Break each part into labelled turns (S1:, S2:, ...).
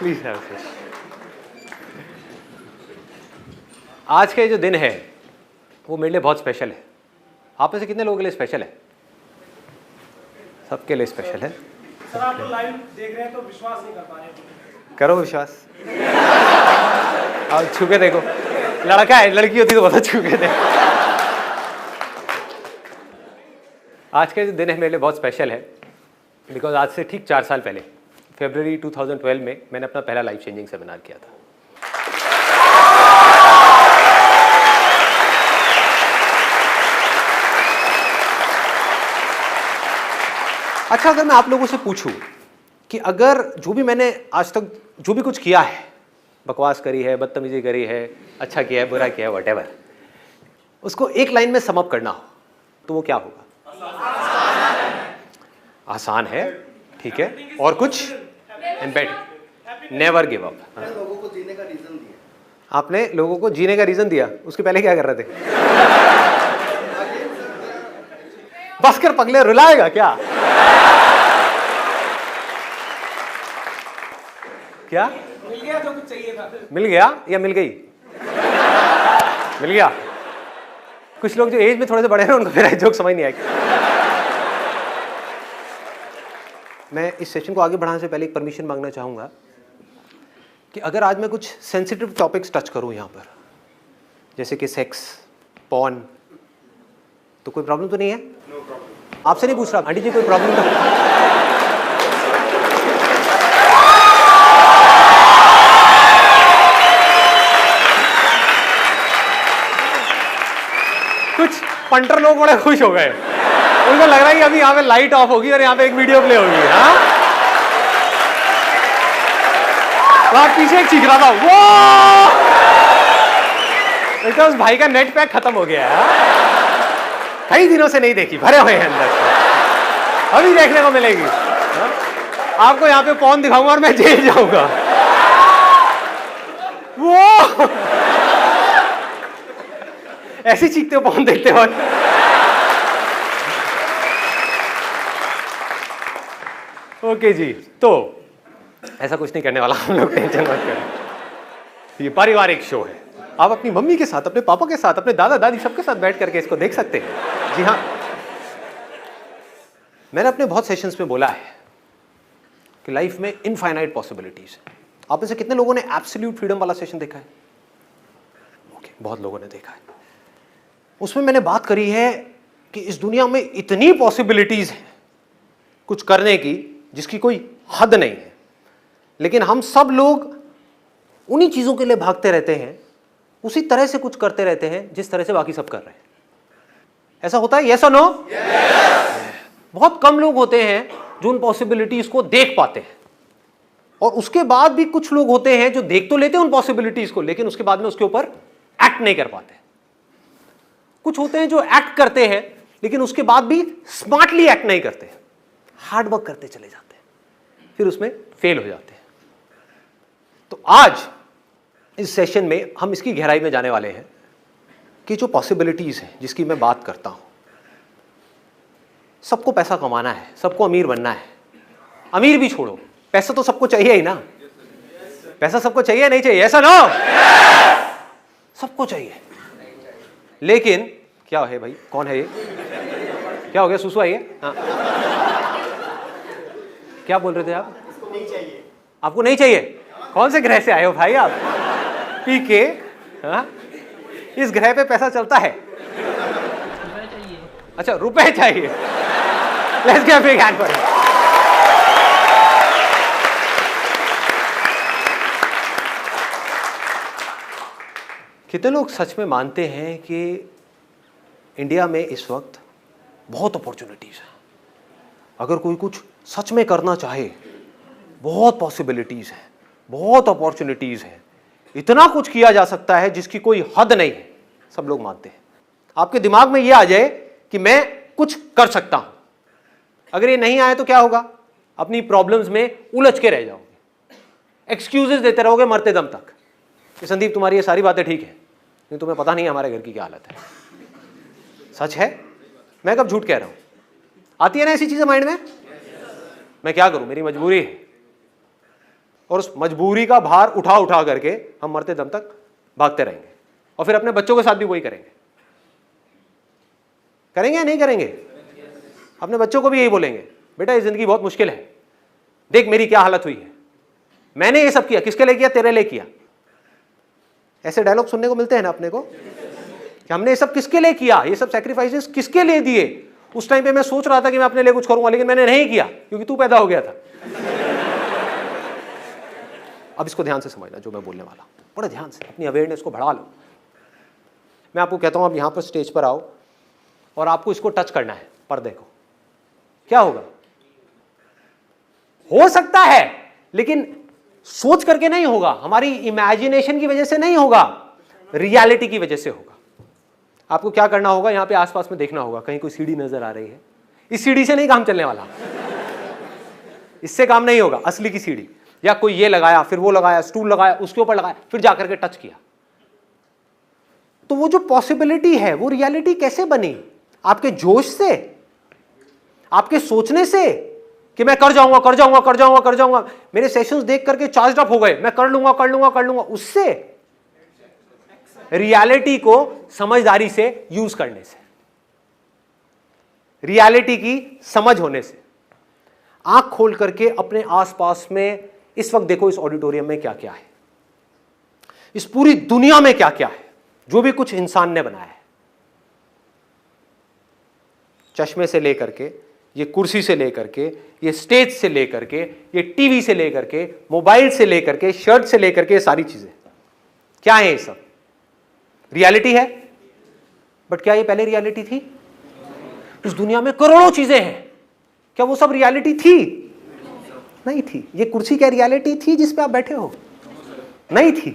S1: Please have this. आज का जो दिन है वो मेरे लिए बहुत स्पेशल है। आप में से कितने लोगों के लिए स्पेशल है? सबके लिए स्पेशल है।
S2: सर आप लोग लाइव देख रहे हैं तो विश्वास नहीं कर पा रहे हैं।
S1: करो विश्वास। आप छू के देखो, लड़का है, लड़की होती तो बहुत छू के देखो। आज का जो दिन है मेरे लिए बहुत स्पेशल है बिकॉज आज से ठीक 4 साल पहले फरवरी 2012 में मैंने अपना पहला लाइफ चेंजिंग सेमिनार किया था। अच्छा, अगर मैं आप लोगों से पूछूं कि अगर जो भी मैंने आज तक जो भी कुछ किया है, बकवास करी है, बदतमीजी करी है, अच्छा किया है, बुरा किया है, व्हाटएवर, उसको एक लाइन में समअप करना हो तो वो क्या होगा? आसान है, ठीक है। और कुछ? Never give up.
S3: लोगों को जीने का रीजन दिया।
S1: आपने लोगों को जीने का रीजन दिया, उसके पहले क्या कर रहे थे? बस कर पगले, रुलाएगा क्या? क्या
S2: मिल गया जो कुछ चाहिए था।
S1: मिल गया या मिल गई? मिल गया। कुछ लोग जो एज में थोड़े से बड़े हैं उनको फिर जोक समझ नहीं आएगा। मैं इस सेशन को आगे बढ़ाने से पहले एक परमिशन मांगना चाहूंगा कि अगर आज मैं कुछ सेंसिटिव टॉपिक्स टच करूं यहां पर, जैसे कि सेक्स, पॉर्न, तो कोई प्रॉब्लम तो नहीं है?
S3: No problem.
S1: आपसे नहीं पूछ रहा, आंटी जी कोई प्रॉब्लम तो? कुछ पंटर लोग बड़े खुश हो गए, उनको लग रहा है कि अभी यहाँ पे लाइट ऑफ होगी और यहाँ पे एक वीडियो प्ले होगी। हाँ, वहां पीछे एक चीख रहा था, वो तो उस भाई का नेट पैक खत्म हो गया है। कई दिनों से नहीं देखी, भरे हुए हैं अंदर से, अभी देखने को मिलेगी। हाँ? आपको यहाँ पे पॉर्न दिखाऊंगा और मैं जेल जाऊंगा। वो ऐसे चीखते हो पॉर्न देखते हो। ओके जी, तो ऐसा कुछ नहीं करने वाला हम लोग, टेंशन मत करें। ये पारिवारिक शो है, आप अपनी मम्मी के साथ, अपने पापा के साथ, अपने दादा दादी सबके साथ बैठ करके इसको देख सकते हैं। जी हाँ, मैंने अपने बहुत सेशंस में बोला है कि लाइफ में इनफाइनाइट पॉसिबिलिटीज है। आप में से कितने लोगों ने एब्सोल्यूट फ्रीडम वाला सेशन देखा है? ओके, बहुत लोगों ने देखा है। उसमें मैंने बात करी है कि इस दुनिया में इतनी पॉसिबिलिटीज हैं कुछ करने की जिसकी कोई हद नहीं है, लेकिन हम सब लोग उन्हीं चीजों के लिए भागते रहते हैं, उसी तरह से कुछ करते रहते हैं जिस तरह से बाकी सब कर रहे हैं। ऐसा होता है? यस और नो? बहुत कम लोग होते हैं जो उन पॉसिबिलिटीज को देख पाते हैं, और उसके बाद भी कुछ लोग होते हैं जो देख तो लेते हैं उन पॉसिबिलिटीज को, लेकिन उसके बाद में उसके ऊपर एक्ट नहीं कर पाते। कुछ होते हैं जो एक्ट करते हैं लेकिन उसके बाद भी स्मार्टली एक्ट नहीं करते, हार्ड वर्क करते चले जाते हैं, फिर उसमें फेल हो जाते हैं। तो आज इस सेशन में हम इसकी गहराई में जाने वाले हैं कि जो पॉसिबिलिटीज हैं जिसकी मैं बात करता हूं, सबको पैसा कमाना है, सबको अमीर बनना है। अमीर भी छोड़ो, पैसा तो सबको चाहिए ही ना। पैसा सबको चाहिए नहीं चाहिए? ऐसा ना, सबको चाहिए। लेकिन क्या है भाई, कौन है ये? क्या हो गया, सुसु आई है? हाँ, क्या बोल रहे थे आप?
S3: नहीं चाहिए।
S1: आपको नहीं चाहिए? कौन से ग्रह से आए हो भाई आप? पीके? हाँ, इस ग्रह पे पैसा चलता है? अच्छा, रुपए चाहिए। Let's give a big hand for him. कितने लोग सच में मानते हैं कि इंडिया में इस वक्त बहुत अपॉर्चुनिटीज है? अगर कोई कुछ सच में करना चाहे, बहुत पॉसिबिलिटीज हैं, बहुत अपॉर्चुनिटीज हैं, इतना कुछ किया जा सकता है जिसकी कोई हद नहीं है, सब लोग मानते हैं। आपके दिमाग में यह आ जाए कि मैं कुछ कर सकता हूं, अगर ये नहीं आए तो क्या होगा? अपनी प्रॉब्लम्स में उलझ के रह जाओगे, एक्सक्यूजेस देते रहोगे मरते दम तक कि संदीप तुम्हारी ये सारी बातें ठीक है, लेकिन तुम्हें पता नहीं है हमारे घर की क्या हालत है। सच है, मैं कब झूठ कह रहा हूं? आती है ना ऐसी चीजें माइंड में? मैं क्या करूं, मेरी मजबूरी है, और उस मजबूरी का भार उठा उठा करके हम मरते दम तक भागते रहेंगे, और फिर अपने बच्चों के साथ भी वही करेंगे। करेंगे या नहीं करेंगे? अपने बच्चों को भी यही बोलेंगे, बेटा ये जिंदगी बहुत मुश्किल है, देख मेरी क्या हालत हुई है, मैंने ये सब किया, किसके लिए किया? तेरे लिए किया। ऐसे डायलॉग सुनने को मिलते हैं ना अपने को कि हमने ये सब किसके लिए किया, ये सब सैक्रिफाइसेस किसके लिए दिए। उस टाइम पे मैं सोच रहा था कि मैं अपने लिए कुछ करूंगा, लेकिन मैंने नहीं किया क्योंकि तू पैदा हो गया था। अब इसको ध्यान से समझना जो मैं बोलने वाला हूं, बड़े ध्यान से अपनी अवेयरनेस को बढ़ा लो। मैं आपको कहता हूं आप यहां पर स्टेज पर आओ और आपको इसको टच करना है, पर्दे को। क्या होगा? हो सकता है, लेकिन सोच करके नहीं होगा, हमारी इमेजिनेशन की वजह से नहीं होगा, रियलिटी की वजह से होगा। आपको क्या करना होगा? यहां पे आसपास में देखना होगा, कहीं कोई सीढ़ी नजर आ रही है। इस सीढ़ी से नहीं काम चलने वाला, इससे काम नहीं होगा। असली की सीढ़ी, या कोई ये लगाया, फिर वो लगाया, स्टूल लगाया, उसके ऊपर लगाया, फिर जाकर के टच किया। तो वो जो पॉसिबिलिटी है वो रियलिटी कैसे बनी? आपके जोश से, आपके सोचने से कि मैं कर जाऊंगा कर जाऊंगा कर जाऊंगा कर जाऊंगा, मेरे सेशंस देख करके चार्ज अप हो गए, मैं कर लूंगा कर लूंगा कर लूंगा, उससे? रियलिटी को समझदारी से यूज करने से, रियलिटी की समझ होने से। आंख खोल करके अपने आसपास में इस वक्त देखो, इस ऑडिटोरियम में क्या क्या है, इस पूरी दुनिया में क्या क्या है, जो भी कुछ इंसान ने बनाया है, चश्मे से लेकर के, ये कुर्सी से लेकर के, ये स्टेज से लेकर के, ये टीवी से लेकर के, मोबाइल से लेकर के, शर्ट से लेकर के, सारी चीजें क्या है? ये सब रियलिटी है। बट क्या ये पहले रियलिटी थी? इस दुनिया में करोड़ों चीजें हैं, क्या वो सब रियलिटी थी? नहीं थी। ये कुर्सी क्या रियलिटी थी जिस पे आप बैठे हो? नहीं थी।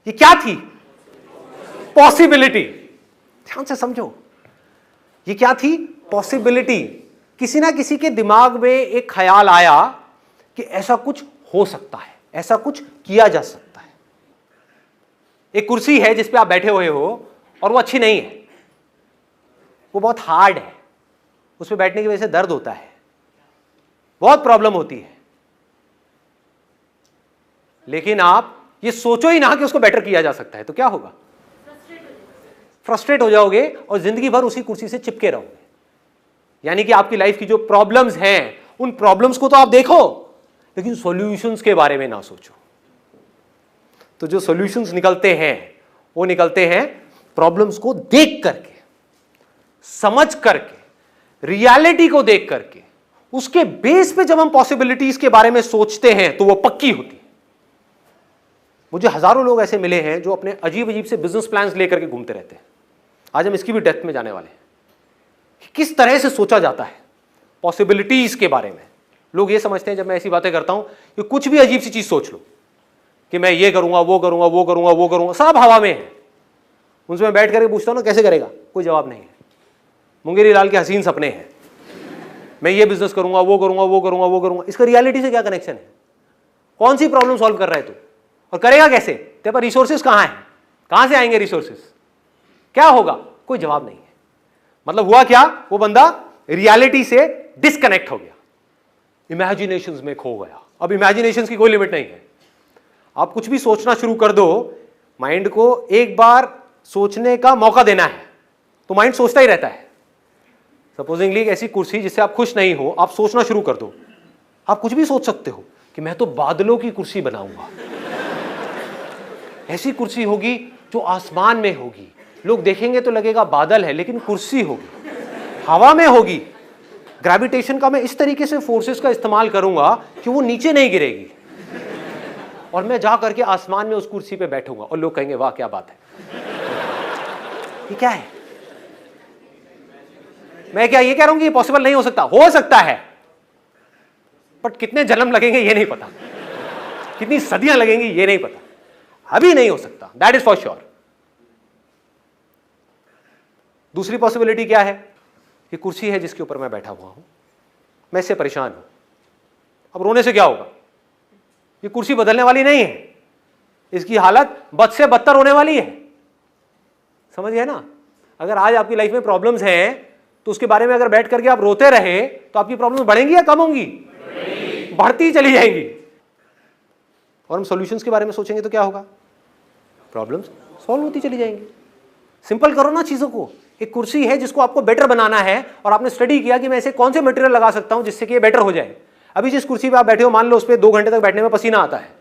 S1: ये क्या थी? पॉसिबिलिटी। ध्यान से समझो, ये क्या थी? पॉसिबिलिटी। किसी ना किसी के दिमाग में एक ख्याल आया कि ऐसा कुछ हो सकता है, ऐसा कुछ किया जा सकता है। एक कुर्सी है जिस पे आप बैठे हुए हो और वो अच्छी नहीं है, वो बहुत हार्ड है, उस पे बैठने की वजह से दर्द होता है, बहुत प्रॉब्लम होती है। लेकिन आप ये सोचो ही ना कि उसको बेटर किया जा सकता है, तो क्या होगा? फ्रस्ट्रेट हो जाओगे और जिंदगी भर उसी कुर्सी से चिपके रहोगे। यानी कि आपकी लाइफ की जो प्रॉब्लम्स हैं, उन प्रॉब्लम्स को तो आप देखो, लेकिन सॉल्यूशंस के बारे में ना सोचो। तो जो सॉल्यूशंस निकलते हैं वो निकलते हैं प्रॉब्लम्स को देख करके, समझ करके, रियलिटी को देख करके। उसके बेस पे जब हम पॉसिबिलिटीज के बारे में सोचते हैं तो वो पक्की होती है। मुझे हजारों लोग ऐसे मिले हैं जो अपने अजीब अजीब से बिजनेस प्लान्स लेकर के घूमते रहते हैं। आज हम इसकी भी डेप्थ में जाने वाले हैं, किस तरह से सोचा जाता है पॉसिबिलिटीज के बारे में। लोग ये समझते हैं जब मैं ऐसी बातें करता हूं कि कुछ भी अजीब सी चीज सोच लो कि मैं ये करूंगा वो करूंगा वो करूंगा वो करूंगा, सब हवा में है। उनसे मैं बैठ करके पूछता हूं ना कैसे करेगा, कोई जवाब नहीं है। मुंगेरी लाल के हसीन सपने हैं, मैं ये बिजनेस करूंगा वो करूंगा वो करूंगा वो करूंगा। इसका रियलिटी से क्या कनेक्शन है? कौन सी प्रॉब्लम सॉल्व कर रहा है तू, और करेगा कैसे? तेरे पास रिसोर्सेज कहां है? कहां से आएंगे रिसोर्सेज? क्या होगा? कोई जवाब नहीं है। मतलब हुआ क्या? वो बंदा रियलिटी से डिस्कनेक्ट हो गया, इमेजिनेशंस में खो गया। अब इमेजिनेशंस की कोई लिमिट नहीं है। आप कुछ भी सोचना शुरू कर दो, माइंड को एक बार सोचने का मौका देना है तो माइंड सोचता ही रहता है। सपोजिंगली एक ऐसी कुर्सी जिससे आप खुश नहीं हो, आप सोचना शुरू कर दो, आप कुछ भी सोच सकते हो कि मैं तो बादलों की कुर्सी बनाऊंगा, ऐसी कुर्सी होगी जो आसमान में होगी, लोग देखेंगे तो लगेगा बादल है लेकिन कुर्सी होगी, हवा में होगी। ग्रेविटेशन का मैं इस तरीके से फोर्सेस का इस्तेमाल करूंगा कि वो नीचे नहीं गिरेगी, और मैं जा करके आसमान में उस कुर्सी पे बैठूंगा और लोग कहेंगे वाह क्या बात है। ये क्या है? मैं क्या ये कह रहा हूं कि ये पॉसिबल नहीं हो सकता है, बट कितने जन्म लगेंगे ये नहीं पता। कितनी सदियां लगेंगी ये नहीं पता, अभी नहीं हो सकता, दैट इज फॉर श्योर। दूसरी पॉसिबिलिटी क्या है? ये कुर्सी है जिसके ऊपर मैं बैठा हुआ हूं, मैं इससे परेशान हूं। अब रोने से क्या होगा? ये कुर्सी बदलने वाली नहीं है, इसकी हालत बद से बदतर होने वाली है। समझ गए ना? अगर आज आपकी लाइफ में प्रॉब्लम्स हैं तो उसके बारे में अगर बैठ करके आप रोते रहे तो आपकी प्रॉब्लम्स बढ़ेंगी या कम होंगी? बढ़ती चली जाएंगी। और हम सॉल्यूशंस के बारे में सोचेंगे तो क्या होगा? प्रॉब्लम्स सॉल्व होती चली जाएंगी। सिंपल करो ना चीजों को। एक कुर्सी है जिसको आपको बेटर बनाना है और आपने स्टडी किया कि मैं इसे कौन से मटेरियल लगा सकता हूं जिससे कि ये बेटर हो जाए। अभी जिस कुर्सी पे आप बैठे हो, मान लो उस पर 2 घंटे तक बैठने में पसीना आता है,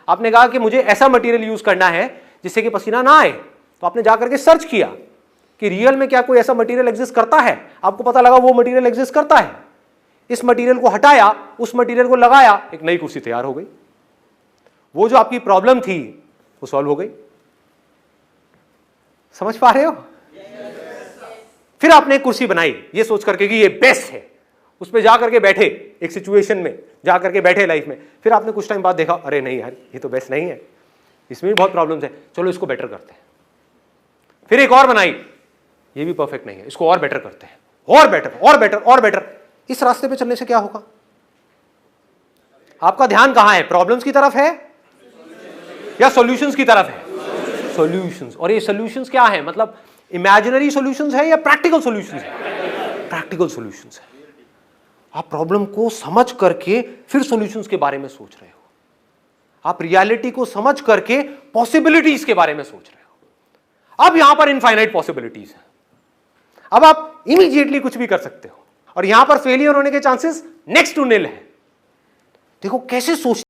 S1: आपने कहा कि मुझे ऐसा मटेरियल यूज करना है जिससे कि पसीना ना आए, तो आपने जाकर के सर्च किया कि रियल में क्या कोई ऐसा मटेरियल एग्जिस्ट करता है। आपको पता लगा वो मटेरियल एग्जिस्ट करता है, इस मटेरियल को हटाया, उस मटेरियल को लगाया, एक नई कुर्सी तैयार हो गई। वो जो आपकी प्रॉब्लम थी वो सॉल्व हो गई। समझ पा रहे हो? फिर आपने एक कुर्सी बनाई ये सोच करके कि ये बेस्ट है, उस पर जाकर के बैठे, एक सिचुएशन में जाकर के बैठे लाइफ में। फिर आपने कुछ टाइम बाद देखा, अरे नहीं यार ये तो बेस्ट नहीं है, इसमें भी बहुत प्रॉब्लम्स है, चलो इसको बेटर करते हैं। फिर एक और बनाई, ये भी परफेक्ट नहीं है, इसको और बेटर करते हैं, और बेटर और बेटर और बेटर। इस रास्ते पे चलने से क्या होगा? आपका ध्यान कहां है? प्रॉब्लम्स की तरफ है या सॉल्यूशंस की तरफ है? सॉल्यूशंस। और ये सॉल्यूशंस क्या है? मतलब इमेजिनरी सॉल्यूशंस है या प्रैक्टिकल सॉल्यूशंस है? प्रैक्टिकल सॉल्यूशंस है। आप प्रॉब्लम को समझ करके फिर सॉल्यूशंस के बारे में सोच रहे हो, आप रियलिटी को समझ करके पॉसिबिलिटीज के बारे में सोच रहे हो। अब यहां पर इनफाइनाइट पॉसिबिलिटीज है, अब आप इमीडिएटली कुछ भी कर सकते हो और यहां पर फेलियर होने के चांसेस नेक्स्ट टू निल है। देखो कैसे सोच